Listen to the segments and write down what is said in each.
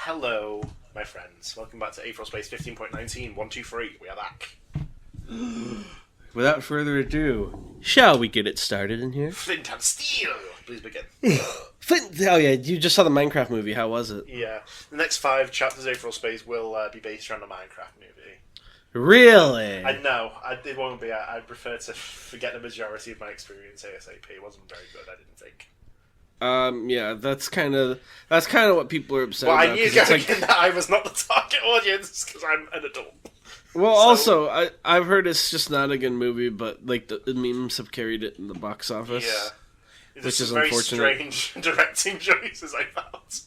Hello, my friends. Welcome back to Aetheral Space 15.19. 1, 2, 3. We are back. Without further ado, shall we get it started in here? Flint and steel! Please begin. Flint! Oh yeah, you just saw the Minecraft movie. How was it? Yeah. The next 5 chapters of Aetheral Space will be based around the Minecraft movie. Really? I know. It won't be. I'd prefer to forget the majority of my experience ASAP. It wasn't very good, I didn't think. Yeah, that's kind of what people are upset Well, about. I knew going in that I was not the target audience because I'm an adult. Well, also, I've heard it's just not a good movie, but like the memes have carried it in the box office. Yeah. Which is very unfortunate. Strange directing choices I found.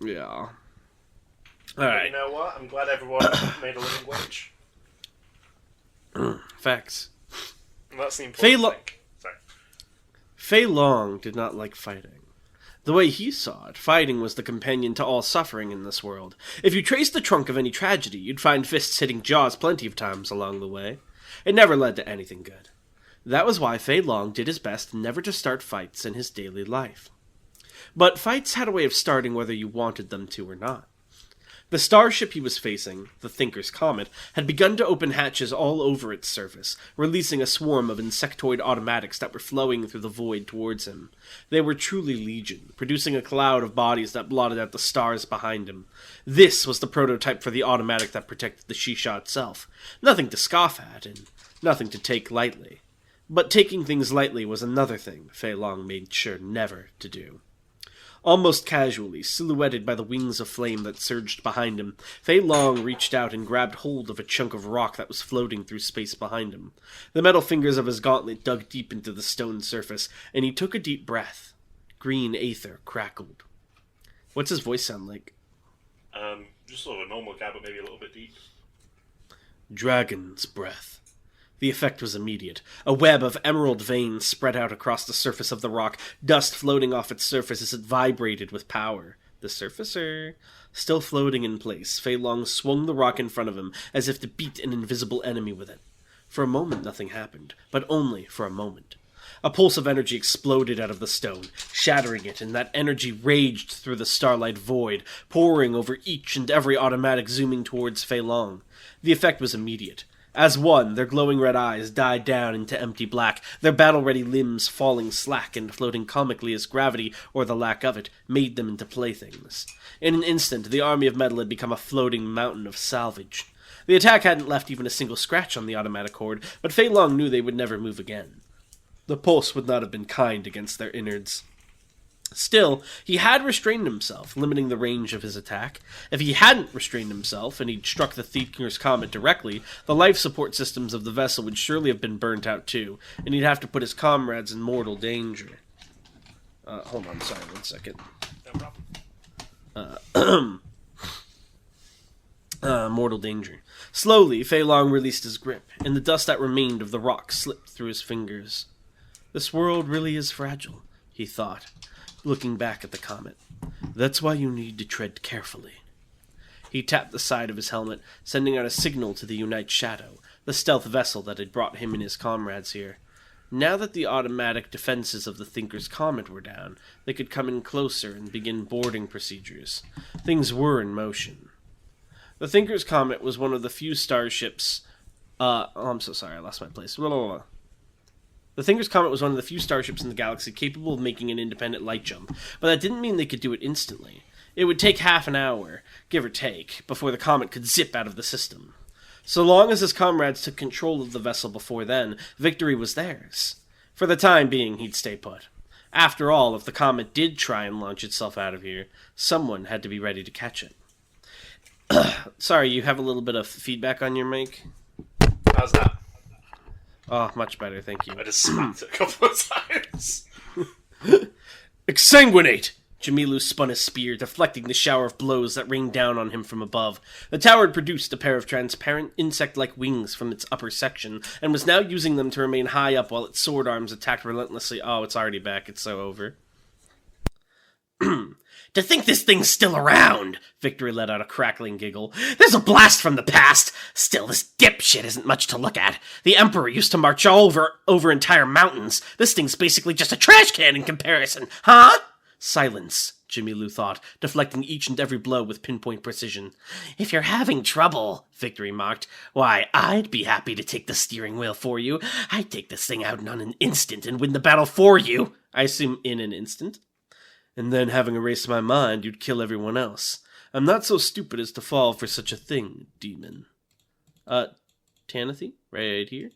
Yeah. All But right. you know what? I'm glad everyone made a living wage. Facts. And that's the important thing. Sorry. Fei Long did not like fighting. The way he saw it, fighting was the companion to all suffering in this world. If you traced the trunk of any tragedy, you'd find fists hitting jaws plenty of times along the way. It never led to anything good. That was why Fei Long did his best never to start fights in his daily life. But fights had a way of starting whether you wanted them to or not. The starship he was facing, the Thinker's Comet, had begun to open hatches all over its surface, releasing a swarm of insectoid automatics that were flowing through the void towards him. They were truly legion, producing a cloud of bodies that blotted out the stars behind him. This was the prototype for the automatic that protected the Shisha itself. Nothing to scoff at, and nothing to take lightly. But taking things lightly was another thing Fei Long made sure never to do. Almost casually, silhouetted by the wings of flame that surged behind him, Fei Long reached out and grabbed hold of a chunk of rock that was floating through space behind him. The metal fingers of his gauntlet dug deep into the stone surface, and he took a deep breath. Green aether crackled. What's his voice sound like? Just sort of a normal guy, but maybe a little bit deep. Dragon's breath. The effect was immediate. A web of emerald veins spread out across the surface of the rock, dust floating off its surface as it vibrated with power. The surfacer, still floating in place, Fei Long swung the rock in front of him as if to beat an invisible enemy with it. For a moment nothing happened, but only for a moment. A pulse of energy exploded out of the stone, shattering it, and that energy raged through the starlight void, pouring over each and every automatic zooming towards Fei Long. The effect was immediate. As one, their glowing red eyes died down into empty black, their battle-ready limbs falling slack and floating comically as gravity, or the lack of it, made them into playthings. In an instant, the army of metal had become a floating mountain of salvage. The attack hadn't left even a single scratch on the automatic horde, but Fei Long knew they would never move again. The pulse would not have been kind against their innards. Still, he had restrained himself, limiting the range of his attack. If he hadn't restrained himself, and he'd struck the Thinker's Comet directly, the life support systems of the vessel would surely have been burnt out too, and he'd have to put his comrades in mortal danger. Hold on, sorry, 1 second. No problem. Mortal danger. Slowly, Fei Long released his grip, and the dust that remained of the rock slipped through his fingers. This world really is fragile, he thought, looking back at the comet. That's why you need to tread carefully. He tapped the side of his helmet, sending out a signal to the Unite Shadow, the stealth vessel that had brought him and his comrades here. Now that the automatic defenses of the Thinker's Comet were down, they could come in closer and begin boarding procedures. Things were in motion. The Thinker's Comet was one of the few starships... I'm so sorry, I lost my place. The Thinker's Comet was one of the few starships in the galaxy capable of making an independent light jump, but that didn't mean they could do it instantly. It would take half an hour, give or take, before the comet could zip out of the system. So long as his comrades took control of the vessel before then, victory was theirs. For the time being, he'd stay put. After all, if the comet did try and launch itself out of here, someone had to be ready to catch it. Sorry, you have a little bit of feedback on your mic? How's that? Oh, much better, thank you. I just smacked it a couple of times. Exsanguinate! Jamilu spun his spear, deflecting the shower of blows that rained down on him from above. The tower had produced a pair of transparent, insect-like wings from its upper section, and was now using them to remain high up while its sword arms attacked relentlessly. Oh, it's already back, it's so over. To think this thing's still around! Victory let out a crackling giggle. There's a blast from the past! Still, this dipshit isn't much to look at. The Emperor used to march all over entire mountains. This thing's basically just a trash can in comparison, huh? Silence. Jimilu thought, deflecting each and every blow with pinpoint precision. If you're having trouble, Victory mocked, why, I'd be happy to take the steering wheel for you. I'd take this thing out in an instant and win the battle for you. I assume in an instant? And then, having erased my mind, you'd kill everyone else. I'm not so stupid as to fall for such a thing, demon. Tanathy? Right here?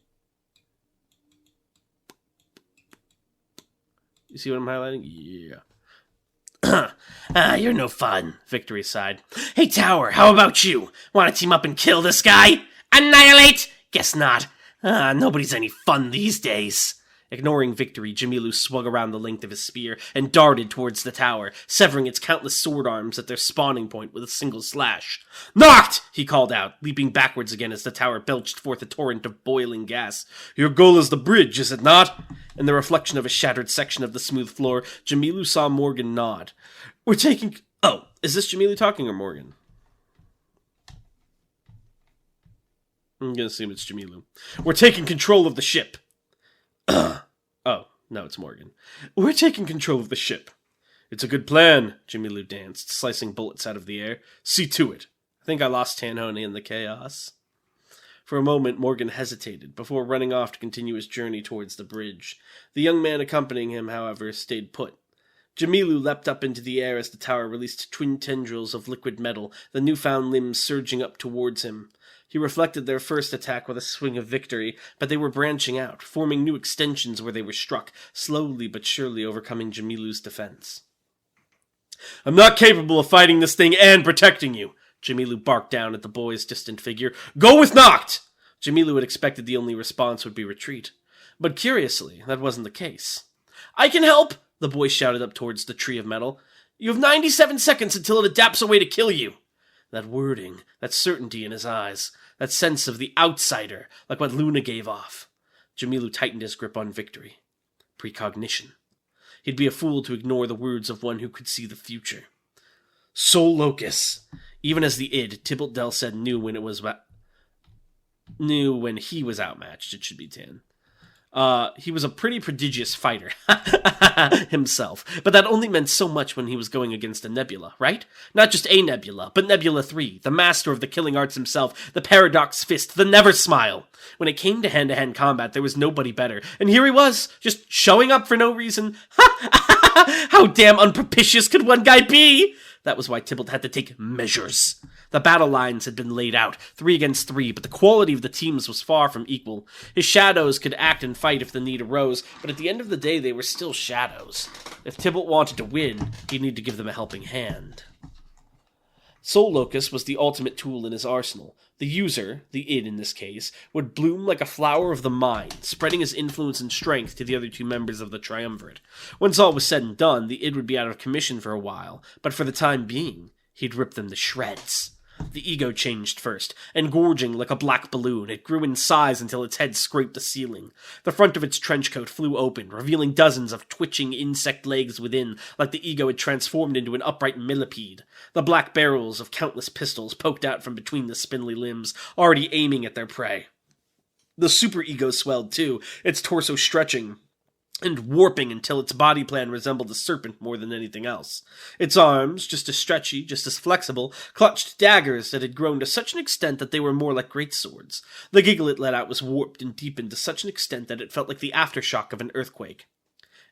You see what I'm highlighting? Yeah. You're no fun, Victory sighed. Hey, Tower, how about you? Want to team up and kill this guy? Annihilate? Guess not. Nobody's any fun these days. Ignoring Victory, Jimilu swung around the length of his spear and darted towards the tower, severing its countless sword arms at their spawning point with a single slash. Knocked! He called out, leaping backwards again as the tower belched forth a torrent of boiling gas. Your goal is the bridge, is it not? In the reflection of a shattered section of the smooth floor, Jimilu saw Morgan nod. We're taking... Oh, is this Jimilu talking or Morgan? I'm gonna assume it's Jimilu. We're taking control of the ship. Oh, no, it's Morgan. We're taking control of the ship. It's a good plan, Jimilu danced, slicing bullets out of the air. See to it. I think I lost Tanhoney in the chaos. For a moment, Morgan hesitated, before running off to continue his journey towards the bridge. The young man accompanying him, however, stayed put. Jimilu leapt up into the air as the tower released twin tendrils of liquid metal, the newfound limbs surging up towards him. He reflected their first attack with a swing of victory, but they were branching out, forming new extensions where they were struck, slowly but surely overcoming Jamilu's defense. I'm not capable of fighting this thing and protecting you, Jimilu barked down at the boy's distant figure. Go with Noct! Jimilu had expected the only response would be retreat. But curiously, that wasn't the case. I can help, the boy shouted up towards the tree of metal. You have 97 seconds until it adapts a way to kill you. That wording, that certainty in his eyes, that sense of the outsider, like what Luna gave off. Jimilu tightened his grip on Victory. Precognition. He'd be a fool to ignore the words of one who could see the future. Soul Locus. Even as the id, Tybalt Del said knew when he was outmatched, it should be Tan. He was a pretty prodigious fighter himself, but that only meant so much when he was going against a nebula, right? Not just a nebula, but Nebula 3, the master of the killing arts himself, the Paradox Fist, the Never Smile. When it came to hand-to-hand combat, there was nobody better, and here he was, just showing up for no reason. How damn unpropitious could one guy be? That was why Tybalt had to take measures. The battle lines had been laid out, 3 against 3, but the quality of the teams was far from equal. His shadows could act and fight if the need arose, but at the end of the day they were still shadows. If Tybalt wanted to win, he'd need to give them a helping hand. Soul Locus was the ultimate tool in his arsenal. The user, the id in this case, would bloom like a flower of the mind, spreading his influence and strength to the other 2 members of the triumvirate. Once all was said and done, the id would be out of commission for a while, but for the time being, he'd rip them to shreds. The ego changed first, engorging like a black balloon. It grew in size until its head scraped the ceiling. The front of its trench coat flew open, revealing dozens of twitching insect legs within, like the ego had transformed into an upright millipede. The black barrels of countless pistols poked out from between the spindly limbs, already aiming at their prey. The superego swelled too, its torso stretching and warping until its body plan resembled a serpent more than anything else. Its arms, just as stretchy, just as flexible, clutched daggers that had grown to such an extent that they were more like greatswords. The giggle it let out was warped and deepened to such an extent that it felt like the aftershock of an earthquake.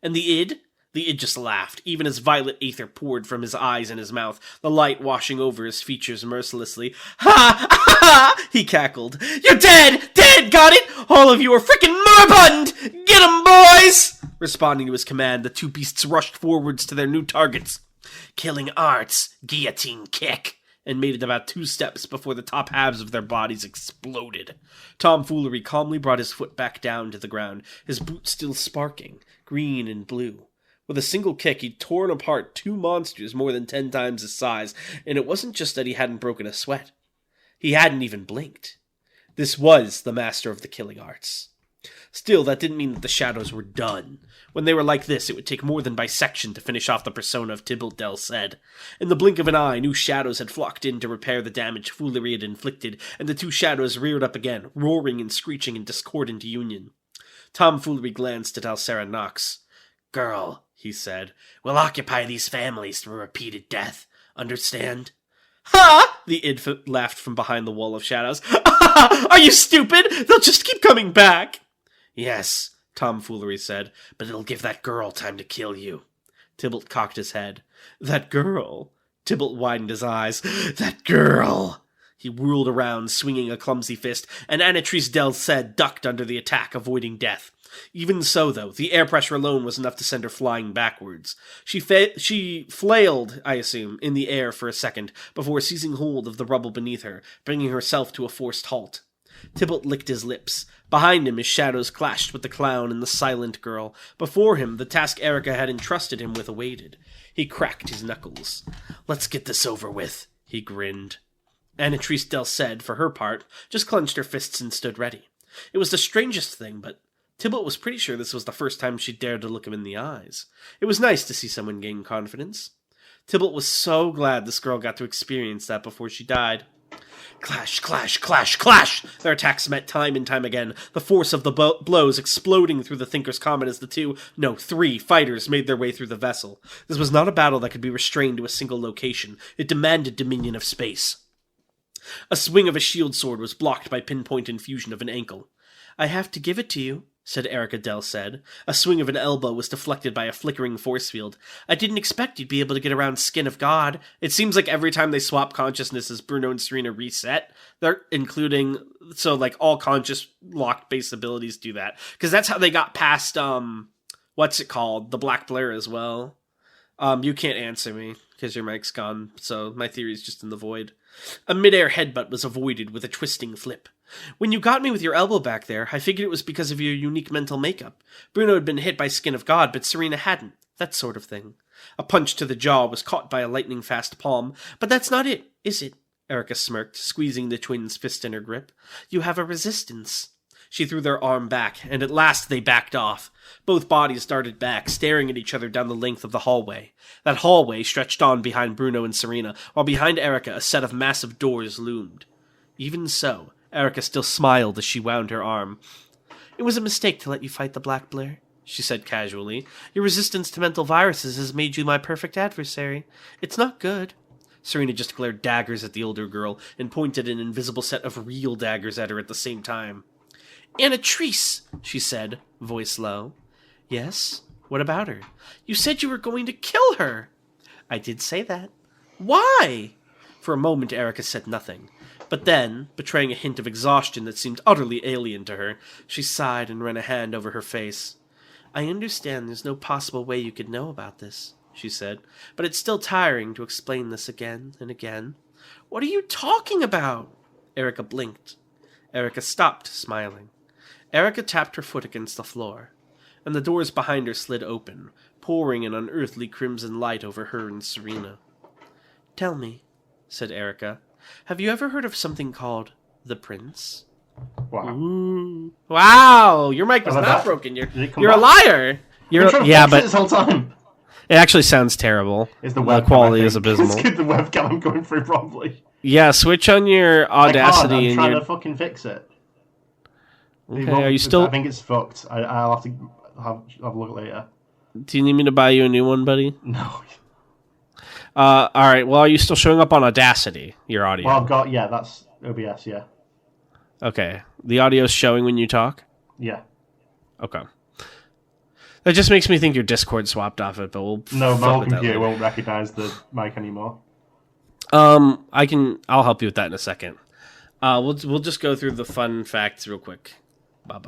And the id? The id just laughed, even as violet aether poured from his eyes and his mouth, the light washing over his features mercilessly. Ha! Ha! He cackled. You're dead! Dead! Got it? All of you are frickin' moribund! Get 'em, boys! Responding to his command, the 2 beasts rushed forwards to their new targets. Killing arts, guillotine kick, and made it about 2 steps before the top halves of their bodies exploded. Tomfoolery calmly brought his foot back down to the ground, his boot still sparking, green and blue. With a single kick, he'd torn apart 2 monsters more than 10 times his size, and it wasn't just that he hadn't broken a sweat. He hadn't even blinked. This was the master of the killing arts. Still, that didn't mean that the shadows were done. When they were like this, it would take more than bisection to finish off the persona of Tybalt Del said. In the blink of an eye, new shadows had flocked in to repair the damage foolery had inflicted, and the 2 shadows reared up again, roaring and screeching in discordant union. Tomfoolery glanced at Alcera Nox. Girl, he said. "We'll occupy these families through repeated death. Understand?" "Ha!" the infant laughed from behind the wall of shadows. "Are you stupid? They'll just keep coming back." "Yes," Tomfoolery said, "but it'll give that girl time to kill you." Tybalt cocked his head. "That girl?" Tybalt widened his eyes. "That girl!" He whirled around, swinging a clumsy fist, and Anatrice Del Ced ducked under the attack, avoiding death. Even so, though, the air pressure alone was enough to send her flying backwards. She flailed, I assume, in the air for a second, before seizing hold of the rubble beneath her, bringing herself to a forced halt. Tybalt licked his lips. Behind him, his shadows clashed with the clown and the silent girl. Before him, the task Erica had entrusted him with awaited. He cracked his knuckles. "Let's get this over with," he grinned. Anatrice Del Ced, for her part, just clenched her fists and stood ready. It was the strangest thing, but Tybalt was pretty sure this was the first time she dared to look him in the eyes. It was nice to see someone gain confidence. Tybalt was so glad this girl got to experience that before she died. Clash, clash, clash, clash! Their attacks met time and time again, the force of the blows exploding through the Thinker's Comet as the three fighters made their way through the vessel. This was not a battle that could be restrained to a single location. It demanded dominion of space. A swing of a shield sword was blocked by pinpoint infusion of an ankle. "I have to give it to you," said Erica Del Ced. A swing of an elbow was deflected by a flickering force field. "I didn't expect you'd be able to get around Skin of God." It seems like every time they swap consciousnesses, Bruno and Serena reset. They're including, so like all conscious locked base abilities do that. Because that's how they got past, what's it called? The Black Blur as well. You can't answer me because your mic's gone, so my theory is just in the void. A mid-air headbutt was avoided with a twisting flip. "When you got me with your elbow back there, I figured it was because of your unique mental makeup. Bruno had been hit by Skin of God, but Serena hadn't. That sort of thing." A punch to the jaw was caught by a lightning-fast palm. "But that's not it, is it?" Erica smirked, squeezing the twins' fist in her grip. "You have a resistance." She threw their arm back, and at last they backed off. Both bodies darted back, staring at each other down the length of the hallway. That hallway stretched on behind Bruno and Serena, while behind Erica a set of massive doors loomed. Even so, Erica still smiled as she wound her arm. "It was a mistake to let you fight the Black Blur," she said casually. "Your resistance to mental viruses has made you my perfect adversary. It's not good." Serena just glared daggers at the older girl and pointed an invisible set of real daggers at her at the same time. "Anatrice," she said, voice low. "Yes? What about her?" "You said you were going to kill her." "I did say that." "Why?" For a moment Erica said nothing, but then, betraying a hint of exhaustion that seemed utterly alien to her, she sighed and ran a hand over her face. "I understand there's no possible way you could know about this," she said, "but it's still tiring to explain this again and again." "What are you talking about?" Erica blinked. Erica stopped, smiling. Erica tapped her foot against the floor, and the doors behind her slid open, pouring an unearthly crimson light over her and Serena. "Tell me," said Erica, "have you ever heard of something called the Prince?" Wow. Ooh. Wow! Your mic was not broken. You're a liar! Yeah, but this whole time. It actually sounds terrible. It's the webcam, quality is abysmal. It's the webcam I'm going through probably. Yeah, switch on your Audacity. I'm trying to fucking fix it. Okay, are you still... I think it's fucked. I'll have to have a look later. Do you need me to buy you a new one, buddy? No. Alright, well, are you still showing up on Audacity, your audio? Well, I've got, that's OBS, yeah. Okay. The audio's showing when you talk? Yeah. Okay. That just makes me think your Discord swapped off it, but we'll... No, my old computer won't recognize the mic anymore. I'll help you with that in a second. We'll just go through the fun facts real quick. Where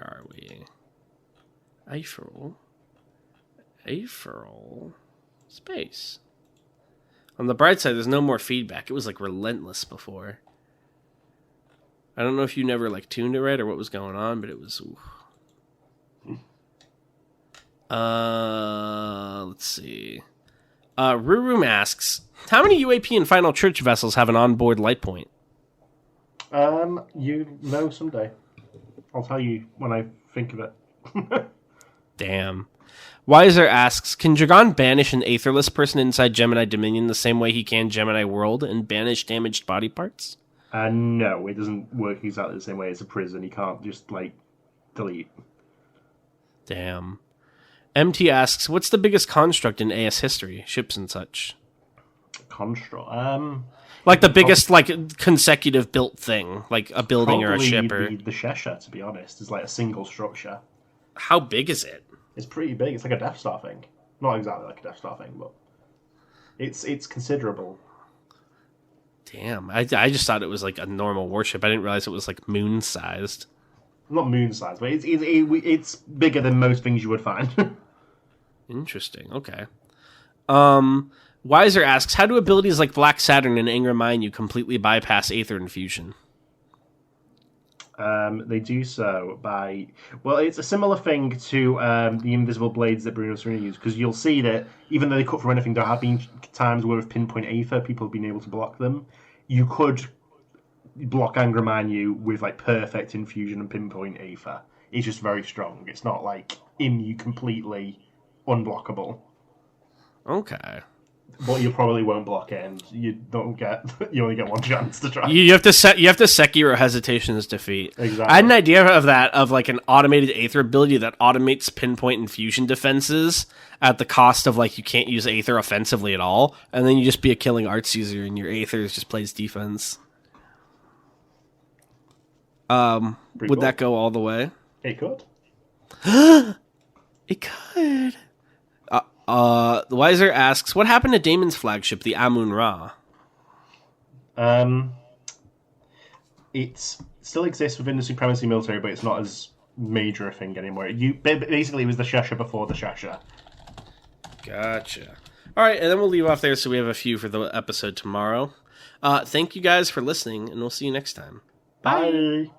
are we? Aetheral Space. On the bright side, there's no more feedback. It was like relentless before. I don't know if you never like tuned it right or what was going on, but it was. Let's see. Rurum asks, how many UAP and Final Church vessels have an onboard light point? You know someday. I'll tell you when I think of it. Damn. Wiser asks, can Dragon banish an Aetherless person inside Gemini Dominion the same way he can Gemini World and banish damaged body parts? No, it doesn't work exactly the same way as a prison. He can't just, delete. Damn. MT asks, what's the biggest construct in AS history? Ships and such. Construct. Like the biggest, like, consecutive built thing, like a building or a ship or... the Cheshire, to be honest, is like a single structure. How big is it? It's pretty big. It's like a Death Star thing. Not exactly like a Death Star thing, but it's considerable. Damn, I just thought it was like a normal warship. I didn't realize it was like moon-sized. Not moon-sized, but it's bigger than most things you would find. Interesting, okay. Weiser asks, how do abilities like Black Saturn and Angra Mine you completely bypass Aether Infusion? They do so by... Well, it's a similar thing to the invisible blades that Bruno Serena used, because you'll see that even though they cut through anything, there have been times where with Pinpoint Aether, people have been able to block them. You could block Angra Mine you with like perfect Infusion and Pinpoint Aether. It's just very strong. It's not like you completely unblockable. Okay. But you probably won't block it, and you only get one chance to try. You have to Sekiro Hesitation's defeat. Exactly. I had an idea of that, of like an automated Aether ability that automates pinpoint infusion defenses at the cost of like you can't use Aether offensively at all, and then you just be a killing arts user and your Aether just plays defense. Would cool. that go all the way? It could. It could. The Weiser asks, what happened to Damon's flagship, the Amun-Ra? It still exists within the Supremacy military, but it's not as major a thing anymore. Basically, it was the Shesha before the Shesha. Gotcha. All right, and then we'll leave off there so we have a few for the episode tomorrow. Thank you guys for listening, and we'll see you next time. Bye.